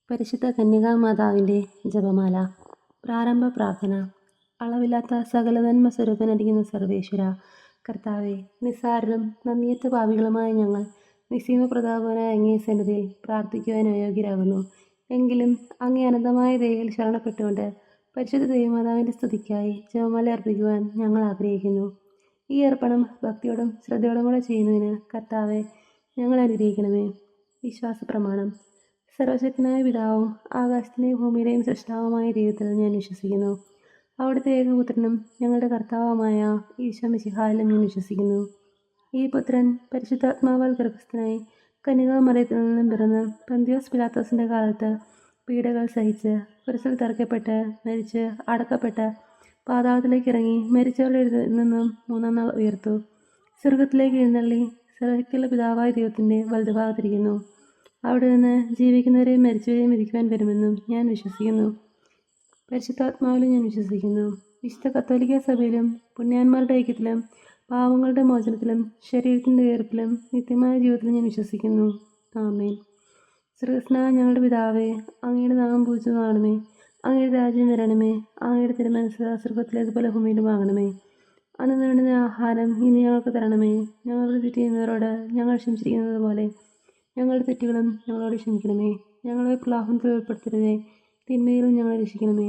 പരിശുദ്ധ കന്യകാമാതാവിൻ്റെ ജപമാല. പ്രാരംഭ പ്രാർത്ഥന. അളവില്ലാത്ത സകല നന്മ സ്വരൂപനായിരിക്കുന്ന സർവേശ്വര കർത്താവെ, നിസ്സാരരും നന്ദിയറ്റ പാപികളുമായ ഞങ്ങൾ നിസ്സീമ പ്രതാപനായ അങ്ങേ സന്നിധിയിൽ പ്രാർത്ഥിക്കുവാൻ അയോഗ്യരാകുന്നു. എങ്കിലും അങ്ങേ അനന്തമായ ദയയിൽ ശരണപ്പെട്ടുകൊണ്ട് പരിശുദ്ധ ദൈവമാതാവിൻ്റെ സ്തുതിക്കായി ജപമാല അർപ്പിക്കുവാൻ ഞങ്ങൾ ആഗ്രഹിക്കുന്നു. ഈ അർപ്പണം ഭക്തിയോടും ശ്രദ്ധയോടും കൂടെ ചെയ്യുന്നതിന് കർത്താവെ ഞങ്ങൾ അനുഗ്രഹിക്കണമേ. വിശ്വാസ പ്രമാണം. സർവശക്തനായ പിതാവും ആകാശത്തിൻ്റെയും ഭൂമിയുടെയും സൃഷ്ടാവുമായ ദൈവത്തിൽ ഞാൻ വിശ്വസിക്കുന്നു. അവിടുത്തെ ഏകപുത്രനും ഞങ്ങളുടെ കർത്താവുമായ ഈശോ മിശിഹായിലും ഞാൻ വിശ്വസിക്കുന്നു. ഈ പുത്രൻ പരിശുദ്ധാത്മാവാൽ ഗർഭസ്ഥനായി കന്യകാമറിയത്തിൽ നിന്നും പിറന്ന് പന്തിയോസ് പിലാത്തോസിൻ്റെ കാലത്ത് പീഡകൾ സഹിച്ച് കുരിശിൽ തറയ്ക്കപ്പെട്ട് മരിച്ച് അടക്കപ്പെട്ട് പാതാളത്തിലേക്ക് ഇറങ്ങി മരിച്ചവരുടെ നിന്നും മൂന്നാം നാൾ ഉയർത്തു. സ്വർഗത്തിലേക്ക് എഴുന്നള്ളി സർവ്വശക്തിയുള്ള പിതാവായ ദൈവത്തിൻ്റെ വലതുഭാഗത്തിരിക്കുന്നു. അവിടെ നിന്ന് ജീവിക്കുന്നവരെയും മരിച്ചവരെയും വിധിക്കുവാൻ വരുമെന്നും ഞാൻ വിശ്വസിക്കുന്നു. പരിശുദ്ധാത്മാവിലും ഞാൻ വിശ്വസിക്കുന്നു. വിശുദ്ധ കത്തോലിക്ക സഭയിലും പുണ്യാന്മാരുടെ ഐക്യത്തിലും പാവങ്ങളുടെ മോചനത്തിലും ശരീരത്തിൻ്റെ ഉയർപ്പിലും നിത്യമായ ജീവിതത്തിലും ഞാൻ വിശ്വസിക്കുന്നു. ആമേൻ. സ്വർഗ്ഗസ്ഥനായ ഞങ്ങളുടെ പിതാവേ, അങ്ങയുടെ നാമം പൂജിതമാകണമേ. അങ്ങയുടെ രാജ്യം വരണമേ. അങ്ങയുടെ തിരുമനസ്സ് സ്വർഗ്ഗത്തിലേതുപോലെ ഭൂമിയിലുമാകണമേ. അന്ന് വേണ്ടുന്ന ആഹാരം ഇനി ഞങ്ങൾക്ക് തരണമേ. ഞങ്ങളോട് തെറ്റ് ചെയ്യുന്നവരോട് ഞങ്ങൾ ക്ഷമിച്ചിരിക്കുന്നത് പോലെ ഞങ്ങളുടെ തെറ്റുകളും ഞങ്ങളോട് ക്ഷമിക്കണമേ. ഞങ്ങളെ പ്രലോഭനത്തിൽ ഉൾപ്പെടുത്തരുതേ, തിന്മയിലും ഞങ്ങളെ രക്ഷിക്കണമേ.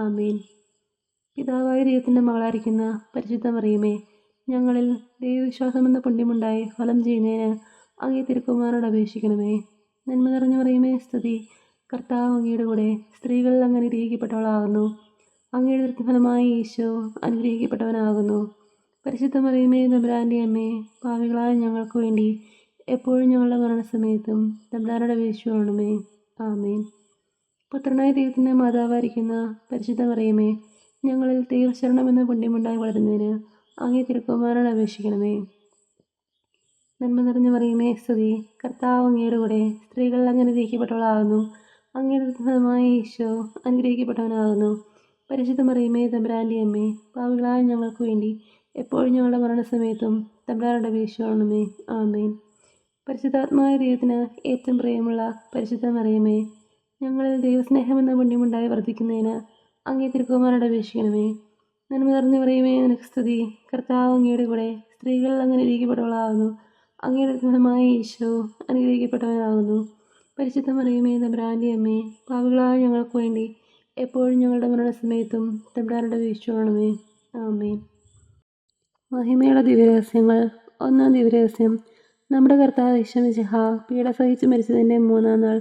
ആമേൻ. പിതാവായ ദൈവത്തിൻ്റെ മകളായിരിക്കുന്ന പരിശുദ്ധ മറിയമേ, ഞങ്ങളിൽ ദൈവവിശ്വാസമെന്ന പുണ്യമുണ്ടായി ഫലം ചെയ്യുന്നതിന് അങ്ങേ തിരുക്കുമാരനോട് അപേക്ഷിക്കണമേ. നന്മ നിറഞ്ഞ മറിയമേ, സ്തുതി. കർത്താവ് അങ്ങയുടെ കൂടെ സ്ത്രീകളിൽ അങ്ങ് അനുഗ്രഹിക്കപ്പെട്ടവളാകുന്നു. അങ്ങയുടെ ദൃഢഫലമായ ഈശോ അനുഗ്രഹിക്കപ്പെട്ടവനാകുന്നു. പരിശുദ്ധ മറിയമേ, തമ്പുരാൻ്റെ അമ്മേ, പാപികളായ ഞങ്ങൾക്ക് വേണ്ടി എപ്പോഴും ഞങ്ങളുടെ മരണസമയത്തും തമ്പുരാനോട് അപേക്ഷിച്ചുകൊള്ളണമേ. ആമേൻ. പുത്രനായ ദൈവത്തിൻ്റെ മാതാവായിരിക്കുന്ന പരിശുദ്ധ മറിയമേ, ഞങ്ങളിൽ ദൈവശരണമെന്ന പുണ്യമുണ്ടായി വളരുന്നതിന് അങ്ങേ തിരുക്കുമാരനോട് അപേക്ഷിക്കണമേ. നന്മ നിറഞ്ഞ മറിയമേ, സ്തുതി. കർത്താവ് അങ്ങയുടെ കൂടെ സ്ത്രീകളിൽ അങ്ങ് അനുഗ്രഹിക്കപ്പെട്ടവളാകുന്നു. അങ്ങയുടെ ഫലമായ ഈശോ അനുഗ്രഹിക്കപ്പെട്ടവനാകുന്നു. പരിശുദ്ധ മറിയമേ, തമ്പുരാൻ്റെ അമ്മേ, പാപികളായ ഞങ്ങൾക്ക് വേണ്ടി എപ്പോഴും ഞങ്ങളുടെ മരണസമയത്തും തമ്പുരാനോട് അപേക്ഷിച്ചുകൊള്ളണമേ. ആമേൻ. പരിശുദ്ധാത്മായ ദൈവത്തിന് ഏറ്റവും പ്രിയമുള്ള പരിശുദ്ധ മറിയമേ, ഞങ്ങളിൽ ദൈവസ്നേഹമെന്ന പുണ്യമുണ്ടായി വർദ്ധിക്കുന്നതിന് അങ്ങേ തിരുക്കുമാരനോട് അപേക്ഷിക്കണമേ. നന്മ നിറഞ്ഞ മറിയമേ, നിനക്ക് സ്തുതി. കർത്താവ് അങ്ങയുടെ കൂടെ സ്ത്രീകളിൽ അങ്ങ് അനുഗ്രഹിക്കപ്പെട്ടവളാകുന്നു. അങ്ങയുടെ ഫലമായ ഈശോ അനുഗ്രഹിക്കപ്പെട്ടവനാകുന്നു. പരിശുദ്ധ മറിയമേ, തമ്പുരാൻ്റെ അമ്മേ, പാപികളായ ഞങ്ങൾക്ക് വേണ്ടി എപ്പോഴും ഞങ്ങളുടെ മരണസമയത്തും തമ്പുരാനോട് അപേക്ഷിച്ചുകൊള്ളണമേ. ആമേൻ. മഹിമയുടെ ദിവ്യരഹസ്യങ്ങൾ. ഒന്നാം ദിവ്യരഹസ്യം. നമ്മുടെ കർത്താവ് ഈശോ മിശിഹാ പീഡ സഹിച്ച് മരിച്ചതിൻ്റെ മൂന്നാം നാൾ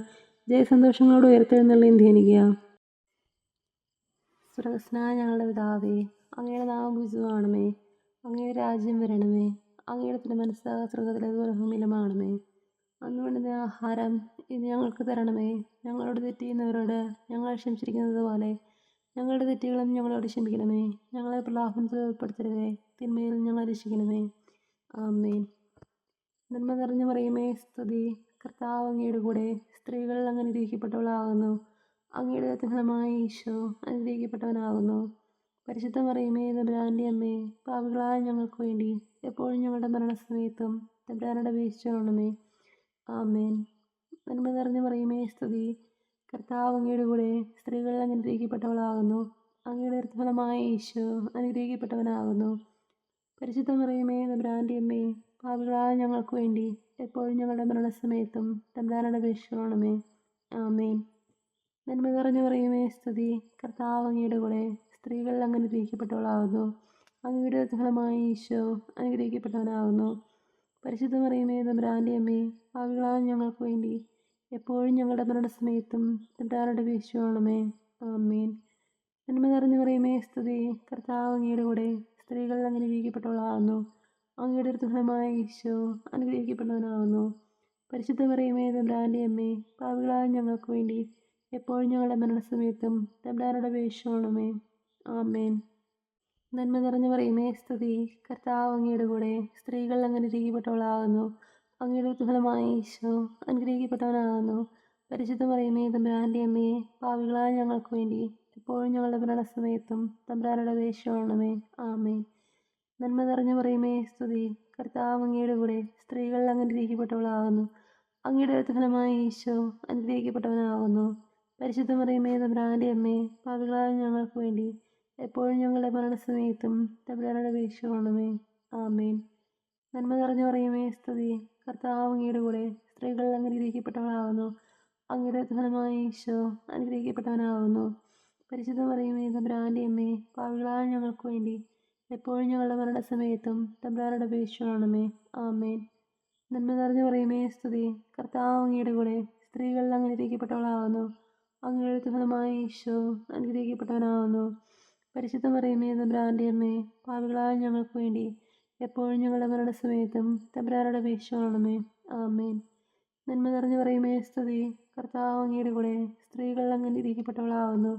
ജയസന്തോഷങ്ങളോട് ഉയർത്തെഴുന്നള്ളി ധ്യാനിക്കുക. സ്വർഗ്ഗസ്ഥനായ ഞങ്ങളുടെ പിതാവേ, അങ്ങയുടെ നാമം പൂജിതമാകണമേ. അങ്ങയുടെ രാജ്യം വരണമേ. അങ്ങയുടെ തിരുമനസ്സ് സ്വർഗ്ഗത്തിലേതുപോലെ ഭൂമിയിലുമാകണമേ. അന്ന് വേണ്ടുന്ന ആഹാരം ഇനി ഞങ്ങൾക്ക് തരണമേ. ഞങ്ങളോട് തെറ്റ് ചെയ്യുന്നവരോട് ഞങ്ങൾ ക്ഷമിച്ചിരിക്കുന്നത് പോലെ ഞങ്ങളുടെ തെറ്റുകളും ഞങ്ങളോട് ക്ഷമിക്കണമേ. ഞങ്ങളെ പ്രലോഭനത്തിൽ ഉൾപ്പെടുത്തരുതേ, തിന്മയിൽ ഞങ്ങളെ രക്ഷിക്കണമേ. ആമേൻ. നന്മ നിറഞ്ഞ മറിയമേ, സ്തുതി. കർത്താവ് അങ്ങയുടെ കൂടെ സ്ത്രീകളിൽ അങ്ങ് അനുഗ്രഹിക്കപ്പെട്ടവളാകുന്നു. അങ്ങയുടെ ഫലമായ ഈശോ അനുഗ്രഹിക്കപ്പെട്ടവനാകുന്നു. പരിശുദ്ധ മറിയമേ, തമ്പുരാൻ്റെ അമ്മേ, പാപികളായ ഞങ്ങൾക്ക് വേണ്ടി എപ്പോഴും ഞങ്ങളുടെ മരണസമയത്തും തമ്പുരാനോട് അപേക്ഷിച്ചുകൊള്ളണമേ. ആമേൻ. നന്മ നിറഞ്ഞ മറിയമേ, സ്തുതി. കർത്താവ് അങ്ങയുടെ കൂടെ സ്ത്രീകളിൽ അങ്ങ് അനുഗ്രഹിക്കപ്പെട്ടവളാകുന്നു. അങ്ങയുടെ ഫലമായ ഈശോ അനുഗ്രഹിക്കപ്പെട്ടവനാകുന്നു. പരിശുദ്ധ മറിയമേ, തമ്പുരാൻ്റെ അമ്മേ, പാപികളായ ഞങ്ങൾക്ക് വേണ്ടി എപ്പോഴും ഞങ്ങളുടെ മരണസമയത്തും തമ്പുരാനോട് അപേക്ഷിച്ചുകൊള്ളണമേ. ആമേൻ. നന്മ നിറഞ്ഞ മറിയമേ, സ്തുതി. കർത്താവ് അങ്ങയുടെ കൂടെ സ്ത്രീകളിൽ അങ്ങ് അനുഗ്രഹിക്കപ്പെട്ടവളാകുന്നു. അങ്ങയുടെ ഫലമായ ഈശോ അനുഗ്രഹിക്കപ്പെട്ടവനാകുന്നു. പരിശുദ്ധ മറിയമേ, തമ്പുരാൻ്റെ അമ്മേ, പാപികളായ ഞങ്ങൾക്ക് വേണ്ടി എപ്പോഴും ഞങ്ങളുടെ മരണസമയത്തും തമ്പുരാനോട് അപേക്ഷിച്ചുകൊള്ളണമേ. ആമേൻ. നന്മ നിറഞ്ഞ മറിയമേ, സ്തുതി. കർത്താവ് അങ്ങയുടെ കൂടെ സ്ത്രീകളിൽ അങ്ങ് അനുഗ്രഹിക്കപ്പെട്ടവളാകുന്നു. അങ്ങയുടെ ഫലമായ ഈശോ അനുഗ്രഹിക്കപ്പെട്ടവനാകുന്നു. പരിശുദ്ധ മറിയമേ, തമ്പുരാൻ്റെ അമ്മേ, പാപികളായ ഞങ്ങൾക്ക് വേണ്ടി എപ്പോഴും ഞങ്ങളുടെ മരണസമയത്തും തമ്പുരാനോട് അപേക്ഷിച്ചുകൊള്ളണമേ. ആമേൻ. നന്മ നിറഞ്ഞ മറിയമേ, സ്തുതി. കർത്താവ് അങ്ങയുടെ കൂടെ സ്ത്രീകളിൽ അങ്ങ് അനുഗ്രഹിക്കപ്പെട്ടവളാകുന്നു. അങ്ങയുടെ ഫലമായ ഈശോ അനുഗ്രഹിക്കപ്പെട്ടവനാകുന്നു. പരിശുദ്ധ മറിയമേ, തമ്പുരാൻ്റെ അമ്മേ, പാപികളായ ഞങ്ങൾക്ക് വേണ്ടി എപ്പോഴും ഞങ്ങളുടെ മരണസമയത്തും തമ്പുരാനോട് അപേക്ഷിച്ചുകൊള്ളണമേ. ആമേൻ. നന്മ നിറഞ്ഞ മറിയമേ, സ്തുതി. കർത്താവ് അങ്ങയുടെ കൂടെ സ്ത്രീകളിൽ അങ്ങ് അനുഗ്രഹിക്കപ്പെട്ടവളാകുന്നു. അങ്ങയുടെ ഫലമായ ഈശോ അനുഗ്രഹിക്കപ്പെട്ടവനാകുന്നു. പരിശുദ്ധ മറിയമേ തമ്പുരാൻ്റെ അമ്മേ, പാപികളായ ഞങ്ങൾക്ക് വേണ്ടി എപ്പോഴും ഞങ്ങളുടെ മരണസമയത്തും തമ്പുരാനോട് അപേക്ഷിക്കണമേ. ആമേൻ. നന്മ നിറഞ്ഞു മറിയമേ സ്തുതി, കർത്താവ് അങ്ങയുടെ കൂടെ സ്ത്രീകൾ അനുഗ്രഹിക്കപ്പെട്ടവളാകുന്നു. അങ്ങയുടെ ഫലമായ ഈശോ അനുഗ്രഹിക്കപ്പെട്ടവനാകുന്നു. പരിശുദ്ധ മറിയമേ തമ്പുരാൻ്റെ അമ്മേ, പാപികളായ ഞങ്ങൾക്ക് വേണ്ടി എപ്പോഴും ഞങ്ങളുടെ മരണസമയത്തും തമ്പുരാനോട് അപേക്ഷിക്കണമേ. ആമേൻ. നന്മ നിറഞ്ഞു മറിയമേ സ്തുതി, കർത്താവ് അങ്ങയുടെ കൂടെ സ്ത്രീകൾ അനുഗ്രഹിക്കപ്പെട്ടവളാകുന്നു. അങ്ങയുടെ ഫലമായ ഈശോ അനുഗ്രഹിക്കപ്പെട്ടവനാകുന്നു. പരിശുദ്ധ മറിയമേ തമ്പുരാൻ്റെ അമ്മേ, പാപികളായ ഞങ്ങൾക്ക് വേണ്ടി എപ്പോഴും ഞങ്ങളുടെ മരണസമയത്തും തമ്പുരാനോട് അപേക്ഷിക്കണമേ. ആമേൻ. നന്മ നിറഞ്ഞു മറിയമേ സ്തുതി, കർത്താവ് അങ്ങയുടെ കൂടെ സ്ത്രീകൾ അനുഗ്രഹിക്കപ്പെട്ടവളാകുന്നു.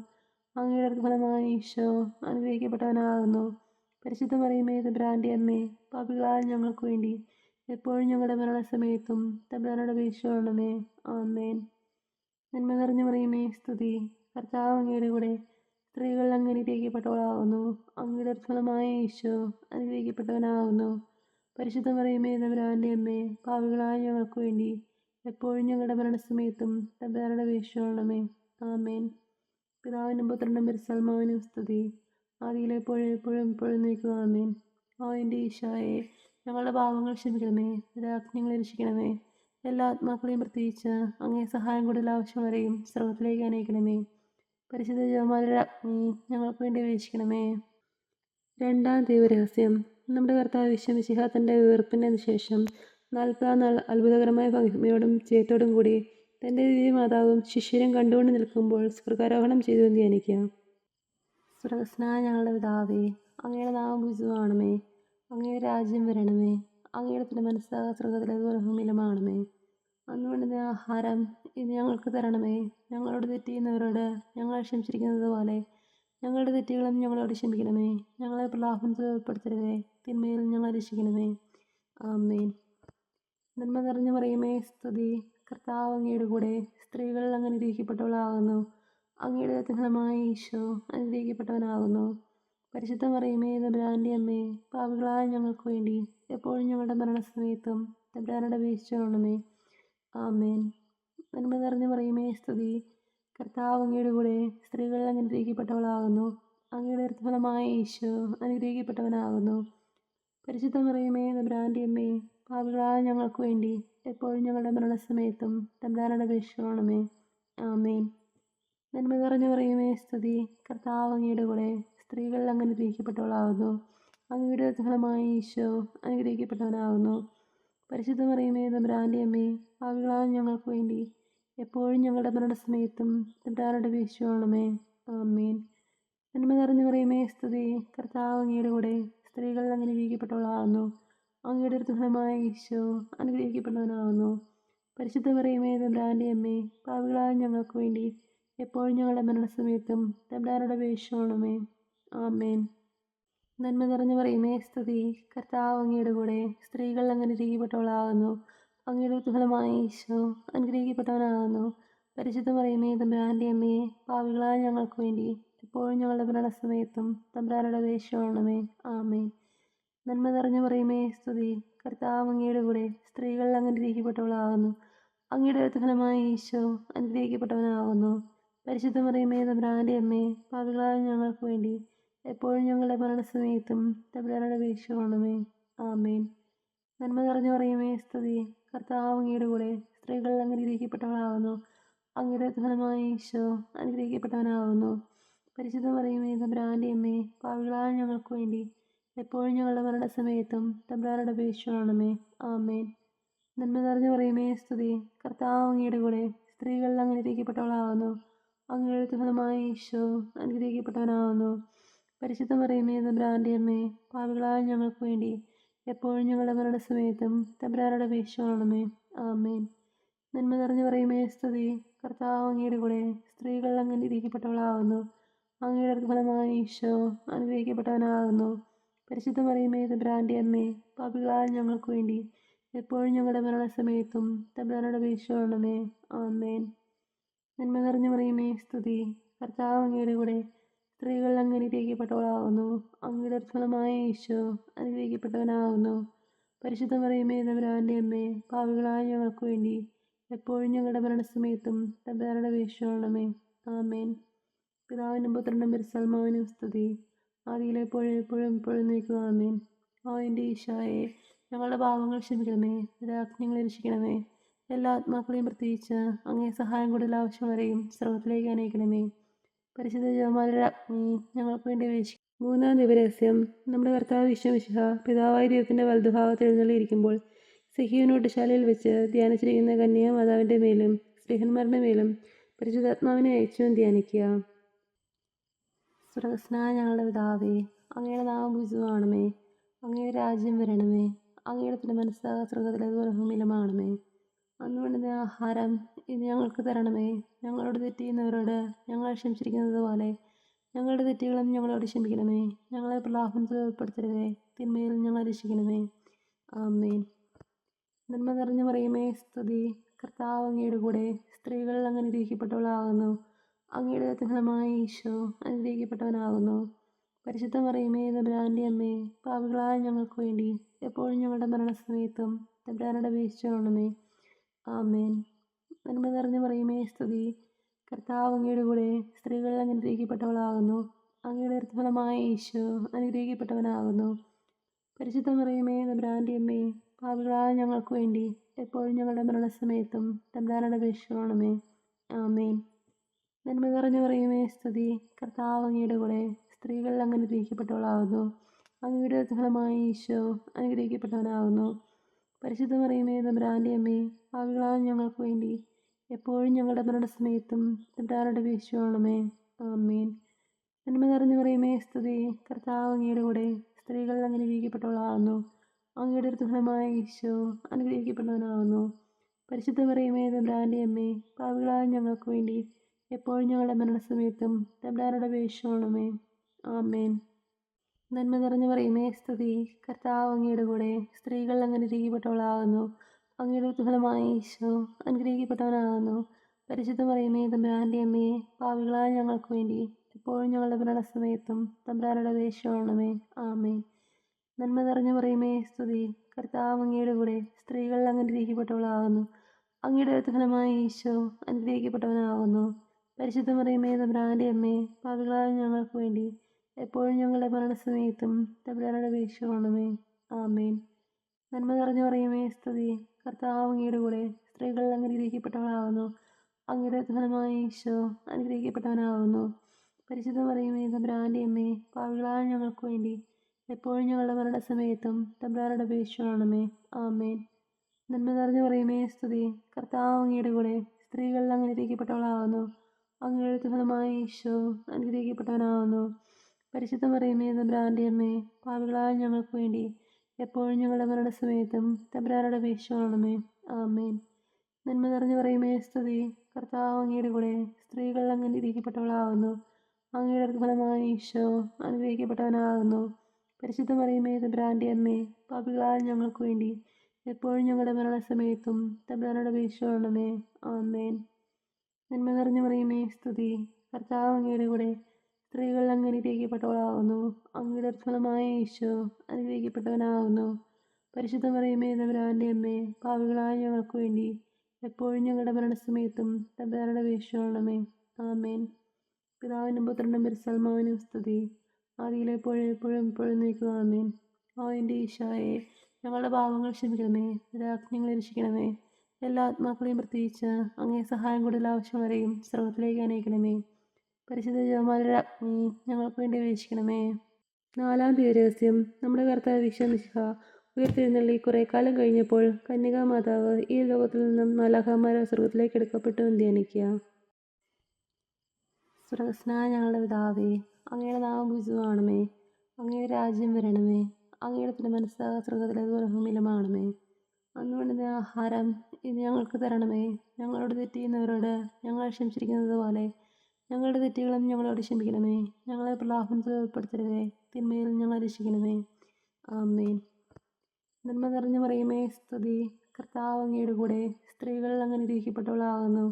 അങ്ങയുടെ ഫലമായ ഈശോ അനുഗ്രഹിക്കപ്പെട്ടവനാകുന്നു. പരിശുദ്ധ മറിയമേ തമ്പുരാൻ്റെ അമ്മേ, പാപികളായ ഞങ്ങൾക്ക് വേണ്ടി എപ്പോഴും ഞങ്ങളുടെ മരണസമയത്തും തമ്പുരാനോട് അപേക്ഷിക്കണമേ. ആമേൻ. നന്മ നിറഞ്ഞു മറിയമേ സ്തുതി, കർത്താവ് അങ്ങയുടെ കൂടെ സ്ത്രീകൾ അനുഗ്രഹിക്കപ്പെട്ടവളാകുന്നു. അങ്ങയുടെ ഫലമായ ഈശോ അനുഗ്രഹിക്കപ്പെട്ടവനാകുന്നു. പരിശുദ്ധ മറിയമേ തമ്പുരാൻ്റെ അമ്മേ, പാപികളായ ഞങ്ങൾക്ക് വേണ്ടി എപ്പോഴും ഞങ്ങളുടെ മരണസമയത്തും തമ്പുരാനോട് അപേക്ഷിക്കണമേ. ആമേൻ. പിതാവിനും പുത്രനും പരിശുദ്ധാത്മാവിനും സ്തുതി, ആദിയിലെപ്പോഴും എപ്പോഴും എപ്പോഴും നീക്കുക. ആമേൻ. ഓ എൻ്റെ ഈശോയെ, ഞങ്ങളുടെ പാപങ്ങൾ ക്ഷമിക്കണമേ, ഞങ്ങളെ രക്ഷിക്കണമേ. എല്ലാ ആത്മാക്കളെയും പ്രത്യേകിച്ച് അങ്ങേ സഹായം കൂടുതൽ ആവശ്യമുള്ളവരെയും സ്വർഗ്ഗത്തിലേക്ക് അനയിക്കണമേ. പരിശുദ്ധ ജപമാലയുടെ അഗ്നി ഞങ്ങൾക്ക് വേണ്ടി അപേക്ഷിക്കണമേ. രണ്ടാം ദൈവരഹസ്യം. നമ്മുടെ കർത്താവ് മിശിഹാ തൻ്റെ ഉയർപ്പിന് ശേഷം 40 നാൾ അത്ഭുതകരമായ മഹിമയോടും ജയത്തോടും കൂടി തൻ്റെ ദിവ്യമാതാവും ശിഷ്യരും കണ്ടുകൊണ്ട് നിൽക്കുമ്പോൾ സ്വർഗാരോഹണം ചെയ്തു ധ്യാനിക്കാം. സ്വർഗസ്നായ ഞങ്ങളുടെ പിതാവേ, അങ്ങയുടെ നാമം പൂജിതമാകണമേ. അങ്ങയുടെ രാജ്യം വരണമേ. അങ്ങയുടെ തിരുമനസ്സ് സ്വർഗ്ഗത്തിലേതുപോലെ ഭൂമിയിലുമാകണമേ. അന്ന് വേണ്ടുന്ന ആഹാരം ഇന്ന് ഞങ്ങൾക്ക് തരണമേ. ഞങ്ങളോട് തെറ്റ് ചെയ്യുന്നവരോട് ഞങ്ങൾ ക്ഷമിച്ചിരിക്കുന്നത് പോലെ ഞങ്ങളുടെ തെറ്റുകളും ഞങ്ങളോട് ക്ഷമിക്കണമേ. ഞങ്ങളെ പ്രലോഭനത്തിൽ ഉൾപ്പെടുത്തരുതേ, തിന്മയിൽ ഞങ്ങളെ രക്ഷിക്കണമേ. ആമേൻ. നന്മ നിറഞ്ഞു മറിയമേ സ്തുതി, കർത്താവ് അങ്ങയുടെ കൂടെ സ്ത്രീകൾ അനുഗ്രഹിക്കപ്പെട്ടവളാകുന്നു. അങ്ങയുടെ ഫലമായ ഈശോ അനുഗ്രഹിക്കപ്പെട്ടവനാകുന്നു. പരിശുദ്ധ മറിയമേ തമ്പുരാൻ്റെ അമ്മേ, പാപികളായ ഞങ്ങൾക്ക് വേണ്ടി എപ്പോഴും ഞങ്ങളുടെ മരണസമയത്തും തമ്പുരാനോട് അപേക്ഷിക്കണമേ. ആമേൻ. നന്മ നിറഞ്ഞു മറിയമേ സ്തുതി, കർത്താവ് അങ്ങയുടെ കൂടെ സ്ത്രീകൾ അനുഗ്രഹിക്കപ്പെട്ടവളാകുന്നു. അങ്ങയുടെ ഫലമായ ഈശോ അനുഗ്രഹിക്കപ്പെട്ടവനാകുന്നു. പരിശുദ്ധ മറിയമേ തമ്പുരാൻ്റെ അമ്മേ, പാപികളായ ഞങ്ങൾക്ക് വേണ്ടി എപ്പോഴും ഞങ്ങളുടെ മരണസമയത്തും തമ്പുരാനോട് അപേക്ഷിക്കണമേ. ആമേൻ. നന്മ നിറഞ്ഞു മറിയമേ സ്തുതി, കർത്താവ് അങ്ങയുടെ കൂടെ സ്ത്രീകൾ അനുഗ്രഹിക്കപ്പെട്ടവളാകുന്നു. അങ്ങയുടെ ഫലമായ ഈശോ അനുഗ്രഹിക്കപ്പെട്ടവനാകുന്നു. പരിശുദ്ധ മറിയമേ തമ്പുരാൻ്റെ അമ്മേ, പാപികളായ ഞങ്ങൾക്ക് വേണ്ടി എപ്പോഴും ഞങ്ങളുടെ മരണസമയത്തും തമ്പുരാനോട് അപേക്ഷിക്കണമേ. ആമേൻ. നന്മ നിറഞ്ഞു മറിയമേ സ്തുതി, കർത്താവ് അങ്ങയുടെ കൂടെ സ്ത്രീകൾ അനുഗ്രഹിക്കപ്പെട്ടവളാകുന്നു. അങ്ങയുടെ ഫലമായ ഈശോ അനുഗ്രഹിക്കപ്പെട്ടവനാകുന്നു. പരിശുദ്ധ മറിയമേ തമ്പുരാൻ്റെ അമ്മേ, പാപികളായ ഞങ്ങൾക്ക് വേണ്ടി എപ്പോഴും ഞങ്ങളുടെ മരണസമയത്തും തമ്പുരാനോട് അപേക്ഷിക്കണമേ. ആമേൻ. നന്മ നിറഞ്ഞു മറിയമേ സ്തുതി, കർത്താവ് അങ്ങയുടെ കൂടെ സ്ത്രീകൾ അനുഗ്രഹിക്കപ്പെട്ടവളാകുന്നു. അങ്ങയുടെ ഫലമായ ഈശോ അനുഗ്രഹിക്കപ്പെട്ടവനാകുന്നു. പരിശുദ്ധ മറിയമേ തമ്പുരാൻ്റെ അമ്മേ, പാപികളായ ഞങ്ങൾക്ക് വേണ്ടി എപ്പോഴും ഞങ്ങളുടെ മരണസമയത്തും തമ്പുരാനോട് അപേക്ഷിക്കണമേ. ആമേൻ. നന്മ നിറഞ്ഞു മറിയമേ സ്തുതി, കർത്താവ് അങ്ങയുടെ കൂടെ സ്ത്രീകൾ അനുഗ്രഹിക്കപ്പെട്ടവളാകുന്നു. അങ്ങയുടെ ഫലമായ ഈശോ അനുഗ്രഹിക്കപ്പെട്ടവനാകുന്നു. പരിശുദ്ധ മറിയമേ തമ്പുരാൻ്റെ അമ്മേ, പാപികളായ ഞങ്ങൾക്ക് വേണ്ടി എപ്പോഴും ഞങ്ങളുടെ മരണസമയത്തും തമ്പുരാനോട് അപേക്ഷിക്കണമേ. ആമേൻ. നന്മ നിറഞ്ഞു മറിയമേ സ്തുതി, കർത്താവ് അങ്ങയുടെ കൂടെ സ്ത്രീകൾ അനുഗ്രഹിക്കപ്പെട്ടവളാകുന്നു. അങ്ങയുടെ ഫലമായ ഈശോ അനുഗ്രഹിക്കപ്പെട്ടവനാകുന്നു. പരിശുദ്ധ മറിയമേ തമ്പുരാൻ്റെ അമ്മേ, പാപികളായ ഞങ്ങൾക്ക് വേണ്ടി എപ്പോഴും ഞങ്ങളുടെ മരണസമയത്തും തമ്പുരാനോട് അപേക്ഷിക്കണമേ. ആമേൻ. നന്മ നിറഞ്ഞു മറിയമേ സ്തുതി, കർത്താവ് അങ്ങയുടെ കൂടെ സ്ത്രീകൾ അനുഗ്രഹിക്കപ്പെട്ടവളാകുന്നു. അങ്ങയുടെ ഫലമായ ഈശോ അനുഗ്രഹിക്കപ്പെട്ടവനാകുന്നു. പരിശുദ്ധ മറിയമേ തമ്പുരാൻ്റെ അമ്മേ, പാപികളായ ഞങ്ങൾക്ക് വേണ്ടി എപ്പോഴും ഞങ്ങളുടെ മരണസമയത്തും തമ്പുരാനോട് അപേക്ഷിക്കണമേ. ആമേൻ. നന്മ നിറഞ്ഞു മറിയമേ സ്തുതി, കർത്താവ് അങ്ങയുടെ കൂടെ സ്ത്രീകൾ അനുഗ്രഹിക്കപ്പെട്ടവളാകുന്നു. അങ്ങയുടെ ഫലമായ ഈശോ അനുഗ്രഹിക്കപ്പെട്ടവനാകുന്നു. പരിശുദ്ധ മറിയമേ തമ്പുരാൻ്റെ അമ്മേ, പാപികളായ ഞങ്ങൾക്ക് വേണ്ടി എപ്പോഴും ഞങ്ങളുടെ മരണസമയത്തും തമ്പുരാനോട് അപേക്ഷിക്കണമേ. ആമേൻ. നന്മ നിറഞ്ഞു മറിയമേ സ്തുതി, കർത്താവ് അങ്ങയുടെ കൂടെ സ്ത്രീകൾ അനുഗ്രഹിക്കപ്പെട്ടവളാകുന്നു. അങ്ങയുടെ ഫലമായ ഈശോ അനുഗ്രഹിക്കപ്പെട്ടവനാകുന്നു. പരിശുദ്ധ മറിയമേ തമ്പുരാൻ്റെ അമ്മേ, പാപികളായ ഞങ്ങൾക്ക് വേണ്ടി എപ്പോഴും ഞങ്ങളുടെ മരണസമയത്തും തമ്പുരാനോട് അപേക്ഷിക്കണമേ. ആമേൻ. പിതാവിനും പുത്രനും പരിശുദ്ധാത്മാവിനും സ്തുതി. ആദിയിലെപ്പോഴും എപ്പോഴും എപ്പോഴും നീക്കുക. ആമേൻ. ഓ എൻ്റെ ഈശോയെ, ഞങ്ങളുടെ പാപങ്ങൾ ക്ഷമിക്കണമേ, രാജ്ഞങ്ങളെ രക്ഷിക്കണമേ. എല്ലാ ആത്മാക്കളെയും പ്രത്യേകിച്ച് അങ്ങേ സഹായം കൂടുതൽ ആവശ്യമുള്ളവരെയും സ്രോതത്തിലേക്ക് അനയിക്കണമേ. പരിശുദ്ധ ജപമാലയുടെ അഗ്നി ഞങ്ങൾക്ക് വേണ്ടി വീക്ഷിക്കും. മൂന്നാം ദിവരഹസ്യം. നമ്മുടെ കർത്താവ് വിശ്വമിശിഹ പിതാവായ ദൈവത്തിൻ്റെ വലതുഭാഗത്ത് എഴുന്നള്ളിയിരിക്കുമ്പോൾ സിഹിയോനോട്ടുശാലയിൽ വെച്ച് ധ്യാനിച്ചിരിക്കുന്ന കന്യാമാതാവിൻ്റെ മേലും സ്ത്രീഹന്മാരുടെ മേലും പരിശുദ്ധാത്മാവിനെ അയച്ചും ധ്യാനിക്കുക. സ്വർഗസ്നായ ഞങ്ങളുടെ പിതാവേ, അങ്ങയുടെ നാമം പൂജിതമാകണമേ. അങ്ങയുടെ രാജ്യം വരണമേ. അങ്ങയുടെ തിരുമനസ്സ് സ്വർഗത്തിലേതുപോലെ ഭൂമിയിലുമാകണമേ. അന്ന് വേണ്ടുന്ന ആഹാരം ഇന്ന് ഞങ്ങൾക്ക് തരണമേ. ഞങ്ങളോട് തെറ്റ് ചെയ്യുന്നവരോട് ഞങ്ങൾ ക്ഷമിച്ചിരിക്കുന്നത് പോലെ ഞങ്ങളുടെ തെറ്റുകളും ഞങ്ങളോട് ക്ഷമിക്കണമേ. ഞങ്ങളെ പ്രലോഭനത്തിൽ ഉൾപ്പെടുത്തരുതേ, തിന്മയിൽ ഞങ്ങളെ രക്ഷിക്കണമേ. ആമേൻ. നന്മ നിറഞ്ഞു മറിയമേ, സ്തുതി. കർത്താവ് അങ്ങയുടെ കൂടെ സ്ത്രീകൾ അങ്ങ് അനുഗ്രഹിക്കപ്പെട്ടവളാകുന്നു. അങ്ങയുടെ ഫലമായ ഈശോ അനുഗ്രഹിക്കപ്പെട്ടവനാകുന്നു. പരിശുദ്ധ മറിയമേ, തമ്പുരാൻ്റെ അമ്മേ, പാപികളായ ഞങ്ങൾക്ക് വേണ്ടി എപ്പോഴും ഞങ്ങളുടെ മരണസമയത്തും തമ്പുരാനോട് അപേക്ഷിച്ചുകൊള്ളണമേ. ആമേൻ. നന്മ നിറഞ്ഞു മറിയമേ, സ്തുതി. കർത്താവ് അങ്ങയുടെ കൂടെ സ്ത്രീകൾ അങ്ങ് അനുഗ്രഹിക്കപ്പെട്ടവളാകുന്നു. അങ്ങയുടെ ഫലമായ ഈശോ അനുഗ്രഹിക്കപ്പെട്ടവനാകുന്നു. പരിശുദ്ധ മറിയമേ, തമ്പുരാൻ്റെ അമ്മേ, പാപികളായ ഞങ്ങൾക്ക് വേണ്ടി എപ്പോഴും ഞങ്ങളുടെ മരണസമയത്തും തമ്പുരാനോട് അപേക്ഷിച്ചുകൊള്ളണമേ. ആമേൻ. നന്മ നിറഞ്ഞു മറിയമേ, സ്തുതി. കർത്താവ് അങ്ങയുടെ കൂടെ സ്ത്രീകൾ അങ്ങ് അനുഗ്രഹിക്കപ്പെട്ടവളാകുന്നു. അങ്ങയുടെ ഫലമായ ഈശോ അനുഗ്രഹിക്കപ്പെട്ടവനാകുന്നു. പരിശുദ്ധ മറിയമേ, തമ്പുരാൻ്റെ അമ്മേ, പാപികളായ ഞങ്ങൾക്ക് വേണ്ടി എപ്പോഴും ഞങ്ങളുടെ മരണസമയത്തും തമ്പുരാനോട് അപേക്ഷിച്ചുകൊള്ളണമേ. ആമേൻ. നന്മ നിറഞ്ഞു മറിയമേ, സ്തുതി. കർത്താവ് അങ്ങയുടെ കൂടെ സ്ത്രീകൾ അങ്ങ് അനുഗ്രഹിക്കപ്പെട്ടവളാകുന്നു. അങ്ങയുടെ ഫലമായ ഈശോ അനുഗ്രഹിക്കപ്പെട്ടവനാകുന്നു. പരിശുദ്ധ മറിയമേ, തമ്പുരാൻ്റെ അമ്മേ, പാപികളായ ഞങ്ങൾക്ക് വേണ്ടി എപ്പോഴും ഞങ്ങളുടെ മരണസമയത്തും തമ്പുരാനോട് അപേക്ഷിച്ചുകൊള്ളണമേ. ആമേൻ. നന്മ നിറഞ്ഞു മറിയമേ, സ്തുതി. കർത്താവ് അങ്ങയുടെ കൂടെ സ്ത്രീകൾ അങ്ങ് അനുഗ്രഹിക്കപ്പെട്ടവളാകുന്നു. അങ്ങയുടെ ഫലമായ ഈശോ അനുഗ്രഹിക്കപ്പെട്ടവനാകുന്നു. പരിശുദ്ധ മറിയമേ, തമ്പുരാൻ്റെ അമ്മേ, പാപികളായ ഞങ്ങൾക്ക് വേണ്ടി എപ്പോഴും ഞങ്ങളുടെ മരണസമയത്തും തമ്പുരാനോട് അപേക്ഷിച്ചുകൊള്ളണമേ. ആമേൻ. നന്മ നിറഞ്ഞു മറിയമേ, സ്തുതി. കർത്താവ് അങ്ങയുടെ കൂടെ സ്ത്രീകൾ അങ്ങ് അനുഗ്രഹിക്കപ്പെട്ടവളാകുന്നു. അങ്ങയുടെ ഫലമായ ഈശോ അനുഗ്രഹിക്കപ്പെട്ടവനാകുന്നു. പരിശുദ്ധ മറിയമേ, തമ്പുരാൻ്റെ അമ്മേ, പാപികളായ ഞങ്ങൾക്ക് വേണ്ടി എപ്പോഴും ഞങ്ങളുടെ മരണസമയത്തും തമ്പുരാനോട് അപേക്ഷിച്ചുകൊള്ളണമേ. ആമേൻ. നന്മ നിറഞ്ഞു മറിയമേ, സ്തുതി. കർത്താവ് അങ്ങയുടെ കൂടെ സ്ത്രീകൾ അങ്ങ് അനുഗ്രഹിക്കപ്പെട്ടവളാകുന്നു. അങ്ങയുടെ ഫലമായ ഈശോ അനുഗ്രഹിക്കപ്പെട്ടവനാകുന്നു. പരിശുദ്ധ മറിയമേ, തമ്പുരാൻ്റെ അമ്മേ, പാപികളായ ഞങ്ങൾക്ക് വേണ്ടി എപ്പോഴും ഞങ്ങളുടെ മരണസമയത്തും തമ്പുരാനോട് അപേക്ഷിച്ചുകൊള്ളണമേ. ആമേൻ. നന്മ നിറഞ്ഞു മറിയമേ, സ്തുതി. കർത്താവ് അങ്ങയുടെ കൂടെ സ്ത്രീകൾ അങ്ങ് അനുഗ്രഹിക്കപ്പെട്ടവളാകുന്നു. അങ്ങയുടെ ഫലമായ ഈശോ അനുഗ്രഹിക്കപ്പെട്ടവനാകുന്നു. പരിശുദ്ധ മറിയമേ, തമ്പുരാൻ്റെ അമ്മേ, പാപികളായ ഞങ്ങൾക്ക് വേണ്ടി എപ്പോഴും ഞങ്ങളുടെ മരണസമയത്തും തമ്പുരാനോട് അപേക്ഷിച്ചുകൊള്ളണമേ. ആമേൻ. നന്മ നിറഞ്ഞു മറിയമേ, സ്തുതി. കർത്താവ് അങ്ങയുടെ കൂടെ സ്ത്രീകൾ അങ്ങ് അനുഗ്രഹിക്കപ്പെട്ടവളാകുന്നു. അങ്ങയുടെ ഫലമായ ഈശോ അനുഗ്രഹിക്കപ്പെട്ടവനാകുന്നു. പരിശുദ്ധ മറിയമേ, തമ്പുരാൻ്റെ അമ്മേ, പാപികളായ ഞങ്ങൾക്ക് വേണ്ടി എപ്പോഴും ഞങ്ങളുടെ മരണസമയത്തും തമ്പുരാനോട് അപേക്ഷിച്ചുകൊള്ളണമേ. ആമേൻ. നന്മ നിറഞ്ഞു മറിയമേ, സ്തുതി. കർത്താവ് അങ്ങയുടെ കൂടെ സ്ത്രീകൾ അങ്ങ് അനുഗ്രഹിക്കപ്പെട്ടവളാകുന്നു. അങ്ങയുടെ ഫലമായ ഈശോ അനുഗ്രഹിക്കപ്പെട്ടവനാകുന്നു. പരിശുദ്ധ മറിയമേ, തമ്പുരാൻ്റെ അമ്മേ, പാപികളായ ഞങ്ങൾക്ക് വേണ്ടി എപ്പോഴും ഞങ്ങളുടെ മരണസമയത്തും തമ്പുരാനോട് അപേക്ഷിച്ചുകൊള്ളണമേ. ആമേൻ. പിതാവിനും പുത്രനും പരിശുദ്ധാത്മാവിനും സ്തുതി. ആദിയിലെപ്പോഴും എപ്പോഴും എപ്പോഴും നീക്കുക. ആമേൻ. ഓ എൻ്റെ ഈശോയെ, ഞങ്ങളുടെ പാപങ്ങൾ ക്ഷമിക്കണമേ, രാജ്ഞങ്ങളെ രക്ഷിക്കണമേ. എല്ലാ ആത്മാക്കളെയും പ്രത്യേകിച്ച് അങ്ങേ സഹായം കൂടുതൽ ആവശ്യമുള്ളവരെയും സ്രോതത്തിലേക്ക് അനയിക്കണമേ. പരിശുദ്ധ ജപമാലയുടെ അഗ്നി ഞങ്ങൾക്ക് വേണ്ടി വീക്ഷിക്കണമേ. നാലാം ദിവരഹസ്യം. നമ്മുടെ കർത്താവ് വിശ്വമിശിഹ ഉയർത്തെഴുന്നള്ളി കുറേ കാലം കഴിഞ്ഞപ്പോൾ കന്യകാമാതാവ് ഈ ലോകത്തിൽ നിന്നും മാലാഖമാരെ സ്വർഗത്തിലേക്ക് എടുക്കപ്പെട്ടു എന്ന് ധ്യാനിക്കുക. സ്വർഗസ്നായ ഞങ്ങളുടെ പിതാവേ, അങ്ങയുടെ നാമം പൂജിതമാകണമേ. അങ്ങയുടെ രാജ്യം വരണമേ. അങ്ങയുടെ തിരുമനസ്സ് സ്വർഗത്തിലേതുപോലെ ഭൂമിയിലുമാകണമേ. അന്ന് വേണ്ടുന്ന ആഹാരം ഇന്ന് ഞങ്ങൾക്ക് തരണമേ. ഞങ്ങളോട് തെറ്റ് ചെയ്യുന്നവരോട് ഞങ്ങൾ ക്ഷമിച്ചിരിക്കുന്നത് പോലെ ഞങ്ങളുടെ തെറ്റുകളും ഞങ്ങളോട് ക്ഷമിക്കണമേ. ഞങ്ങളെ പ്രലോഭനത്തിൽ ഉൾപ്പെടുത്തരുതേ, തിന്മയിൽ ഞങ്ങളെ രക്ഷിക്കണമേ. ആമേൻ. നന്മ നിറഞ്ഞു മറിയമേ, സ്തുതി. കർത്താവ് അങ്ങയുടെ കൂടെ സ്ത്രീകൾ അങ്ങ് അനുഗ്രഹിക്കപ്പെട്ടവളാകുന്നു.